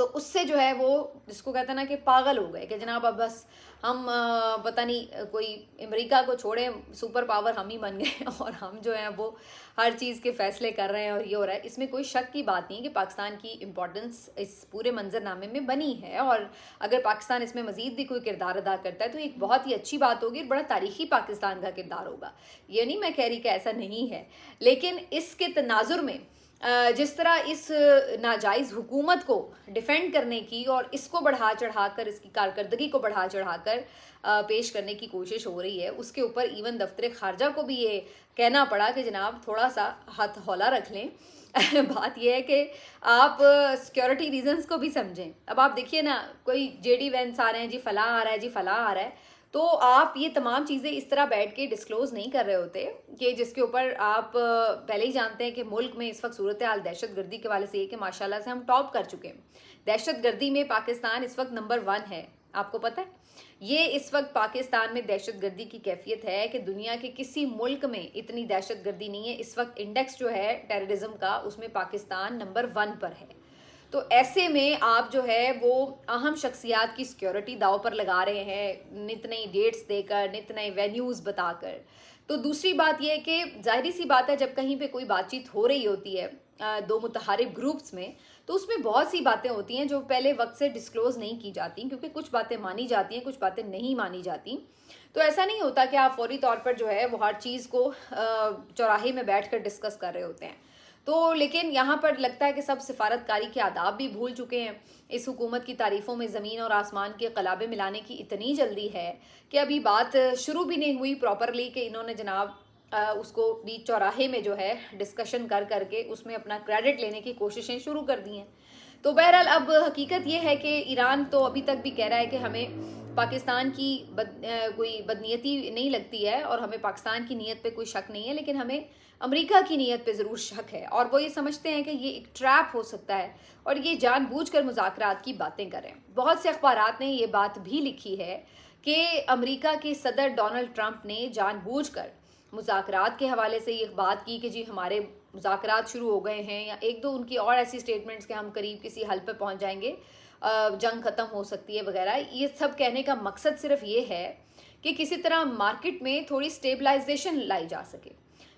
تو اس سے جو ہے وہ جس کو کہتے ہیں نا کہ پاگل ہو گئے کہ جناب اب بس ہم پتہ نہیں کوئی امریکہ کو چھوڑیں سپر پاور ہم ہی بن گئے اور ہم جو ہیں وہ ہر چیز کے فیصلے کر رہے ہیں اور یہ ہو رہا ہے. اس میں کوئی شک کی بات نہیں کہ پاکستان کی امپورٹنس اس پورے منظر نامے میں بنی ہے, اور اگر پاکستان اس میں مزید بھی کوئی کردار ادا کرتا ہے تو ایک بہت ہی اچھی بات ہوگی, بڑا تاریخی پاکستان کا کردار ہوگا. یہ نہیں میں کہہ رہی کہ ایسا نہیں ہے, لیکن اس کے تناظر میں جس طرح اس ناجائز حکومت کو ڈیفینڈ کرنے کی اور اس کو بڑھا چڑھا کر اس کی کارکردگی کو بڑھا چڑھا کر پیش کرنے کی کوشش ہو رہی ہے, اس کے اوپر ایون دفتر خارجہ کو بھی یہ کہنا پڑا کہ جناب تھوڑا سا ہاتھ ہولا رکھ لیں. بات یہ ہے کہ آپ سیکیورٹی ریزنز کو بھی سمجھیں. اب آپ دیکھیے نا, کوئی جے ڈی وینس آ رہے ہیں جی, فلاں آ رہا ہے جی, فلاں آ رہا ہے, تو آپ یہ تمام چیزیں اس طرح بیٹھ کے ڈسکلوز نہیں کر رہے ہوتے کہ جس کے اوپر آپ پہلے ہی جانتے ہیں کہ ملک میں اس وقت صورتحال دہشت گردی کے والے سے یہ کہ ماشاءاللہ سے ہم ٹاپ کر چکے ہیں. دہشت گردی میں پاکستان اس وقت نمبر 1 ہے, آپ کو پتہ ہے. یہ اس وقت پاکستان میں دہشت گردی کی کیفیت ہے کہ دنیا کے کسی ملک میں اتنی دہشت گردی نہیں ہے. اس وقت انڈیکس جو ہے ٹیررزم کا, اس میں پاکستان نمبر 1 پر ہے. تو ایسے میں آپ جو ہے وہ اہم شخصیات کی سیکیورٹی داؤ پر لگا رہے ہیں, نت نئی ڈیٹس دے کر, نت نئے وینیوز بتا کر. تو دوسری بات یہ ہے کہ ظاہری سی بات ہے جب کہیں پہ کوئی بات چیت ہو رہی ہوتی ہے دو متحارب گروپس میں, تو اس میں بہت سی باتیں ہوتی ہیں جو پہلے وقت سے ڈسکلوز نہیں کی جاتی, کیونکہ کچھ باتیں مانی جاتی ہیں, کچھ باتیں نہیں مانی جاتی. تو ایسا نہیں ہوتا کہ آپ فوری طور پر جو ہے وہ ہر چیز کو چوراہے میں بیٹھ کر ڈسکس کر رہے ہوتے ہیں. تو لیکن یہاں پر لگتا ہے کہ سب سفارت کاری کے آداب بھی بھول چکے ہیں. اس حکومت کی تعریفوں میں زمین اور آسمان کے قلابے ملانے کی اتنی جلدی ہے کہ ابھی بات شروع بھی نہیں ہوئی پراپرلی کہ انہوں نے جناب اس کو بھی چوراہے میں جو ہے ڈسکشن کر کے اس میں اپنا کریڈٹ لینے کی کوششیں شروع کر دی ہیں. تو بہرحال اب حقیقت یہ ہے کہ ایران تو ابھی تک بھی کہہ رہا ہے کہ ہمیں پاکستان کی کوئی بدنیتی نہیں لگتی ہے اور ہمیں پاکستان کی نیت پہ کوئی شک نہیں ہے, لیکن ہمیں امریکہ کی نیت پہ ضرور شک ہے, اور وہ یہ سمجھتے ہیں کہ یہ ایک ٹریپ ہو سکتا ہے اور یہ جان بوجھ کر مذاکرات کی باتیں کریں. بہت سے اخبارات نے یہ بات بھی لکھی ہے کہ امریکہ کے صدر ڈونلڈ ٹرمپ نے جان بوجھ کر مذاکرات کے حوالے سے یہ بات کی کہ جی ہمارے مذاکرات شروع ہو گئے ہیں, یا ایک دو ان کی اور ایسی سٹیٹمنٹس کہ ہم قریب کسی حل پہ پہنچ جائیں گے, جنگ ختم ہو سکتی ہے وغیرہ. یہ سب کہنے کا مقصد صرف یہ ہے کہ کسی طرح مارکیٹ میں تھوڑی سٹیبلائزیشن لائی جا سکے.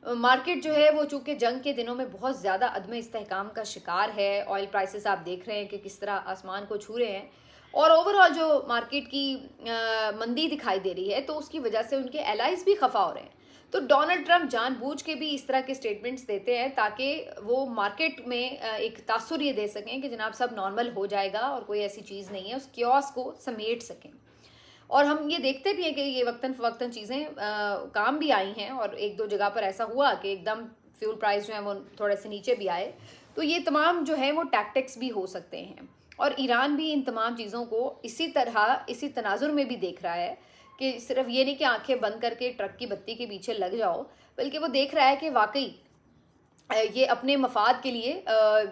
مارکیٹ جو ہے وہ چونکہ جنگ کے دنوں میں بہت زیادہ عدم استحکام کا شکار ہے. آئل پرائسز آپ دیکھ رہے ہیں کہ کس طرح آسمان کو چھو رہے ہیں, اور اوور آل جو مارکیٹ کی مندی دکھائی دے رہی ہے تو اس کی وجہ سے ان کے الائز بھی خفا ہو رہے ہیں. تو ڈونلڈ ٹرمپ جان بوجھ کے بھی اس طرح کے سٹیٹمنٹس دیتے ہیں تاکہ وہ مارکیٹ میں ایک تاثر یہ دے سکیں کہ جناب سب نارمل ہو جائے گا اور کوئی ایسی چیز نہیں ہے, اس کیوس کو سمیٹ سکیں. اور ہم یہ دیکھتے بھی ہیں کہ یہ وقتاً فوقتاً چیزیں کام بھی آئی ہیں, اور ایک دو جگہ پر ایسا ہوا کہ ایک دم فیول پرائز جو ہیں وہ تھوڑے سے نیچے بھی آئے. تو یہ تمام جو ہے وہ ٹیکٹکس بھی ہو سکتے ہیں, اور ایران بھی ان تمام چیزوں کو اسی طرح اسی تناظر میں بھی دیکھ رہا ہے کہ صرف یہ نہیں کہ آنکھیں بند کر کے ٹرک کی بتی کے پیچھے لگ جاؤ, بلکہ وہ دیکھ رہا ہے کہ واقعی یہ اپنے مفاد کے لیے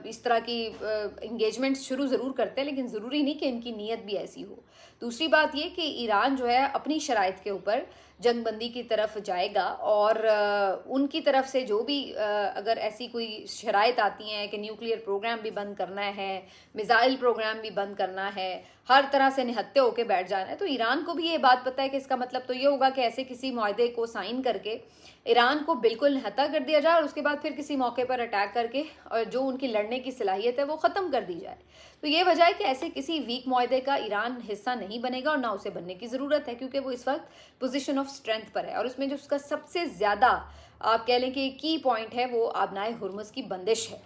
اس طرح کی انگیجمنٹس شروع ضرور کرتے ہیں, لیکن ضروری نہیں کہ ان کی نیت بھی ایسی ہو. دوسری بات یہ کہ ایران جو ہے اپنی شرائط کے اوپر جنگ بندی کی طرف جائے گا, اور ان کی طرف سے جو بھی اگر ایسی کوئی شرائط آتی ہیں کہ نیوکلیئر پروگرام بھی بند کرنا ہے, میزائل پروگرام بھی بند کرنا ہے, ہر طرح سے نہتے ہو کے بیٹھ جانا ہے, تو ایران کو بھی یہ بات پتہ ہے کہ اس کا مطلب تو یہ ہوگا کہ ایسے کسی معاہدے کو سائن کر کے ایران کو بالکل نہتا کر دیا جائے, اور اس کے بعد پھر کسی موقع پر اٹیک کر کے اور جو ان کی لڑنے کی صلاحیت ہے وہ ختم کر دی جائے. تو یہ وجہ ہے کہ ایسے کسی ویک معاہدے کا ایران حصہ نہیں بنے گا, اور نہ اسے بننے کی ضرورت ہے, کیونکہ وہ اس وقت پوزیشن آف اسٹرینتھ پر ہے, اور اس میں جو اس کا سب سے زیادہ آپ کہہ لیں کہ کی پوائنٹ ہے وہ آبنائے ہرمز کی بندش ہے,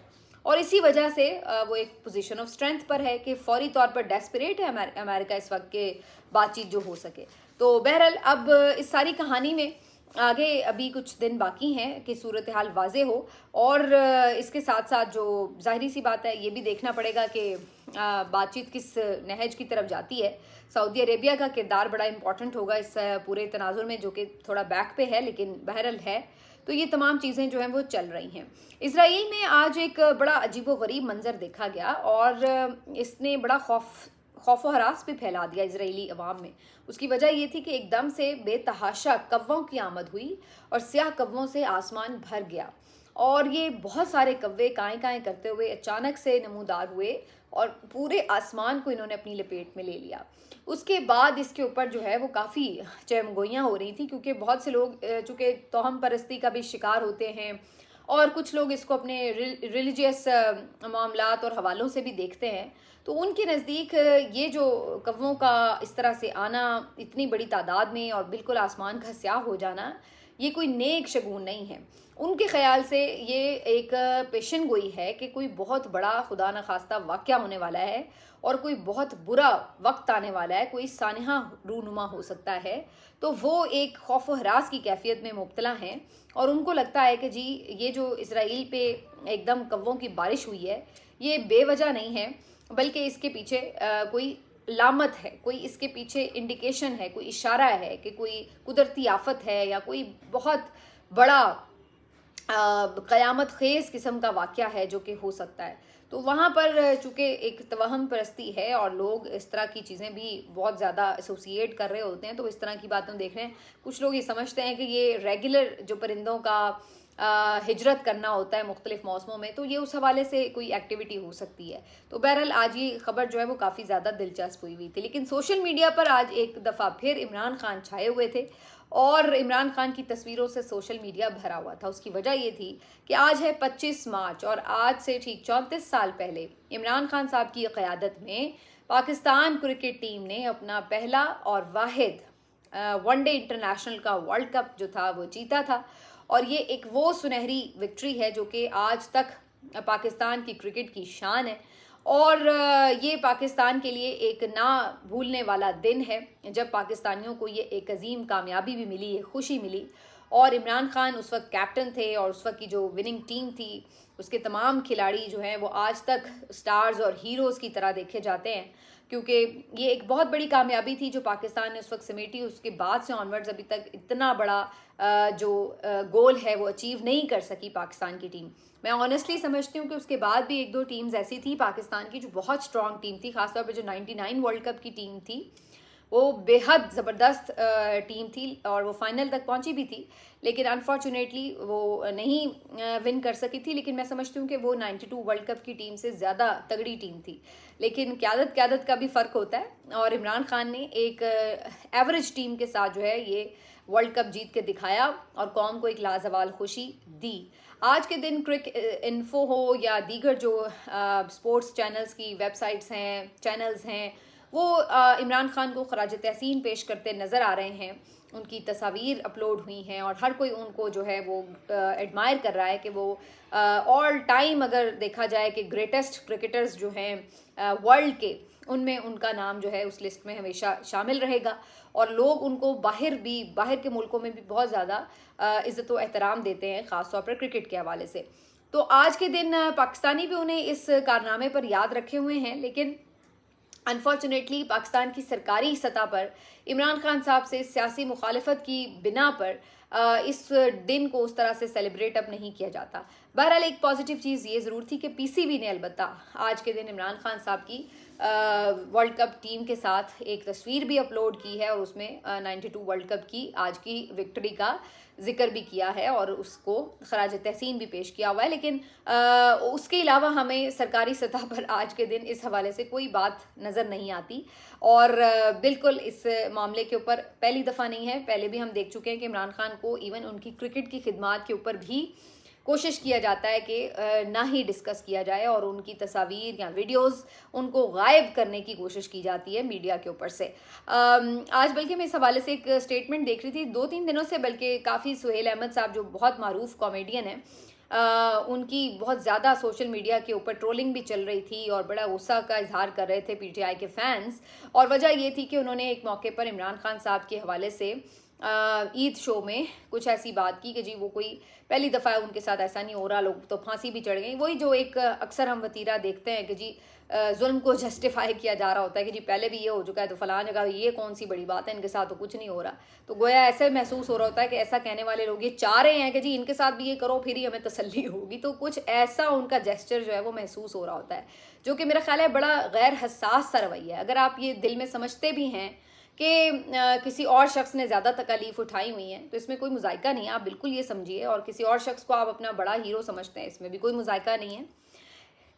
اور اسی وجہ سے وہ ایک پوزیشن آف اسٹرینتھ پر ہے کہ فوری طور پر ڈیسپریٹ ہے امریکہ اس وقت کے بات چیت جو ہو سکے. تو بہرحال اب اس ساری کہانی میں آگے ابھی کچھ دن باقی ہیں کہ صورتحال واضح ہو, اور اس کے ساتھ ساتھ جو ظاہری سی بات ہے یہ بھی دیکھنا پڑے گا کہ بات چیت کس نہج کی طرف جاتی ہے. سعودی عربیہ کا کردار بڑا امپورٹنٹ ہوگا اس پورے تناظر میں, جو کہ تھوڑا بیک پہ ہے لیکن بہرحال ہے. تو یہ تمام چیزیں جو ہیں وہ چل رہی ہیں. اسرائیل میں آج ایک بڑا عجیب و غریب منظر دیکھا گیا, اور اس نے بڑا خوف و ہراس بھی پھیلا دیا اسرائیلی عوام میں. اس کی وجہ یہ تھی کہ ایک دم سے بے تحاشا کووں کی آمد ہوئی اور سیاہ کووں سے آسمان بھر گیا, اور یہ بہت سارے کوے کائیں کائیں کرتے ہوئے اچانک سے نمودار ہوئے اور پورے آسمان کو انہوں نے اپنی لپیٹ میں لے لیا۔ اس کے بعد اس کے اوپر جو ہے وہ کافی چہمگوئیاں ہو رہی تھیں، کیونکہ بہت سے لوگ چونکہ توہم پرستی کا بھی شکار ہوتے ہیں، اور کچھ لوگ اس کو اپنے ریلیجیس معاملات اور حوالوں سے بھی دیکھتے ہیں، تو ان کے نزدیک یہ جو کووں کا اس طرح سے آنا اتنی بڑی تعداد میں اور بالکل آسمان کا سیاہ ہو جانا، یہ کوئی نیک شگون نہیں ہے۔ ان کے خیال سے یہ ایک پیشن گوئی ہے کہ کوئی بہت بڑا خدا نخواستہ واقعہ ہونے والا ہے، اور کوئی بہت برا وقت آنے والا ہے، کوئی سانحہ رونما ہو سکتا ہے۔ تو وہ ایک خوف و ہراس کی کیفیت میں مبتلا ہیں، اور ان کو لگتا ہے کہ جی یہ جو اسرائیل پہ ایک دم کووں کی بارش ہوئی ہے، یہ بے وجہ نہیں ہے، بلکہ اس کے پیچھے کوئی علامت ہے، کوئی اس کے پیچھے انڈیکیشن ہے، کوئی اشارہ ہے کہ کوئی قدرتی آفت ہے یا کوئی بہت بڑا قیامت خیز قسم کا واقعہ ہے جو کہ ہو سکتا ہے۔ تو وہاں پر چونکہ ایک توہم پرستی ہے اور لوگ اس طرح کی چیزیں بھی بہت زیادہ ایسوسیٹ کر رہے ہوتے ہیں، تو اس طرح کی باتیں دیکھ رہے ہیں۔ کچھ لوگ یہ سمجھتے ہیں کہ یہ ریگولر جو پرندوں کا ہجرت کرنا ہوتا ہے مختلف موسموں میں، تو یہ اس حوالے سے کوئی ایکٹیویٹی ہو سکتی ہے۔ تو بہرحال آج یہ خبر جو ہے وہ کافی زیادہ دلچسپ ہوئی تھی، لیکن سوشل میڈیا پر آج ایک دفعہ پھر عمران خان چھائے ہوئے تھے، اور عمران خان کی تصویروں سے سوشل میڈیا بھرا ہوا تھا۔ اس کی وجہ یہ تھی کہ آج ہے 25 مارچ، اور آج سے ٹھیک 34 سال پہلے عمران خان صاحب کی قیادت میں پاکستان کرکٹ ٹیم نے اپنا پہلا اور واحد ون ڈے انٹرنیشنل کا ورلڈ کپ جو تھا وہ جیتا تھا، اور یہ ایک وہ سنہری وکٹری ہے جو کہ آج تک پاکستان کی کرکٹ کی شان ہے، اور یہ پاکستان کے لیے ایک نہ بھولنے والا دن ہے جب پاکستانیوں کو یہ ایک عظیم کامیابی بھی ملی، یہ خوشی ملی۔ اور عمران خان اس وقت کیپٹن تھے، اور اس وقت کی جو وننگ ٹیم تھی اس کے تمام کھلاڑی جو ہیں وہ آج تک سٹارز اور ہیروز کی طرح دیکھے جاتے ہیں، کیونکہ یہ ایک بہت بڑی کامیابی تھی جو پاکستان نے اس وقت سمیٹی۔ اس کے بعد سے آنورڈز ابھی تک اتنا بڑا جو گول ہے وہ اچیو نہیں کر سکی پاکستان کی ٹیم۔ میں آنیسٹلی سمجھتی ہوں کہ اس کے بعد بھی ایک دو ٹیمز ایسی تھی پاکستان کی جو بہت اسٹرانگ ٹیم تھی، خاص طور پہ جو 99 ورلڈ کپ کی ٹیم تھی وہ بے حد زبردست ٹیم تھی، اور وہ فائنل تک پہنچی بھی تھی، لیکن انفارچونیٹلی وہ نہیں ون کر سکی تھی۔ لیکن میں سمجھتی ہوں کہ وہ 92 ورلڈ کپ کی ٹیم سے زیادہ تگڑی ٹیم تھی، لیکن قیادت کا بھی فرق ہوتا ہے، اور عمران خان نے ایک ایوریج ٹیم کے ساتھ جو ہے یہ ورلڈ کپ جیت کے دکھایا اور قوم کو ایک لازوال خوشی دی۔ آج کے دن انفو ہو یا دیگر جو سپورٹس چینلز کی ویب سائٹس ہیں، چینلز ہیں، وہ عمران خان کو خراج تحسین پیش کرتے نظر آ رہے ہیں۔ ان کی تصاویر اپلوڈ ہوئی ہیں، اور ہر کوئی ان کو جو ہے وہ ایڈمائر کر رہا ہے کہ وہ آل ٹائم اگر دیکھا جائے کہ گریٹسٹ کرکٹرز جو ہیں ورلڈ کے، ان میں ان کا نام جو ہے اس لسٹ میں ہمیشہ شامل رہے گا، اور لوگ ان کو باہر کے ملکوں میں بھی بہت زیادہ عزت و احترام دیتے ہیں، خاص طور پر کرکٹ کے حوالے سے۔ تو آج کے دن پاکستانی بھی انہیں اس کارنامے پر یاد رکھے ہوئے ہیں، لیکن انفارچونیٹلی پاکستان کی سرکاری سطح پر عمران خان صاحب سے سیاسی مخالفت کی بنا پر اس دن کو اس طرح سے سیلیبریٹ اب نہیں کیا جاتا۔ بہرحال ایک پازیٹیو چیز یہ ضرور تھی کہ پی سی بی نے البتہ آج کے دن عمران خان صاحب کی ورلڈ کپ ٹیم کے ساتھ ایک تصویر بھی اپلوڈ کی ہے، اور اس میں 92 ورلڈ کپ کی آج کی وکٹری کا ذکر بھی کیا ہے، اور اس کو خراج تحسین بھی پیش کیا ہوا ہے۔ لیکن اس کے علاوہ ہمیں سرکاری سطح پر آج کے دن اس حوالے سے کوئی بات نظر نہیں آتی، اور بالکل اس معاملے کے اوپر پہلی دفعہ نہیں ہے، پہلے بھی ہم دیکھ چکے ہیں کہ عمران خان کو ایون ان کی کرکٹ کی خدمات کے اوپر بھی کوشش کیا جاتا ہے کہ نہ ہی ڈسکس کیا جائے، اور ان کی تصاویر یا ویڈیوز ان کو غائب کرنے کی کوشش کی جاتی ہے میڈیا کے اوپر سے۔ آج بلکہ میں اس حوالے سے ایک سٹیٹمنٹ دیکھ رہی تھی 2-3 دنوں سے، بلکہ کافی سہیل احمد صاحب جو بہت معروف کامیڈین ہیں، ان کی بہت زیادہ سوشل میڈیا کے اوپر ٹرولنگ بھی چل رہی تھی، اور بڑا غصہ کا اظہار کر رہے تھے پی ٹی آئی کے فینس، اور وجہ یہ تھی کہ انہوں نے ایک موقع پر عمران خان صاحب کے حوالے سے عید شو میں کچھ ایسی بات کی کہ جی وہ کوئی پہلی دفعہ ان کے ساتھ ایسا نہیں ہو رہا، لوگ تو پھانسی بھی چڑھ گئی۔ وہی جو ایک اکثر ہم وتیرہ دیکھتے ہیں کہ جی ظلم کو جسٹیفائی کیا جا رہا ہوتا ہے کہ جی پہلے بھی یہ ہو چکا ہے تو فلاں جگہ یہ کون سی بڑی بات ہے، ان کے ساتھ تو کچھ نہیں ہو رہا۔ تو گویا ایسے محسوس ہو رہا ہوتا ہے کہ ایسا کہنے والے لوگ یہ چاہ رہے ہیں کہ جی ان کے ساتھ بھی یہ کرو پھر ہی ہمیں تسلی ہوگی، تو کچھ ایسا ان کا جیسچر جو ہے وہ محسوس ہو رہا ہوتا ہے، جو کہ میرا خیال ہے بڑا غیر حساس سا رویہ ہے۔ اگر آپ یہ دل میں سمجھتے بھی ہیں کہ کسی اور شخص نے زیادہ تکالیف اٹھائی ہوئی ہیں تو اس میں کوئی مذائقہ نہیں ہے، آپ بالکل یہ سمجھیے، اور کسی اور شخص کو آپ اپنا بڑا ہیرو سمجھتے ہیں اس میں بھی کوئی مذائقہ نہیں ہے۔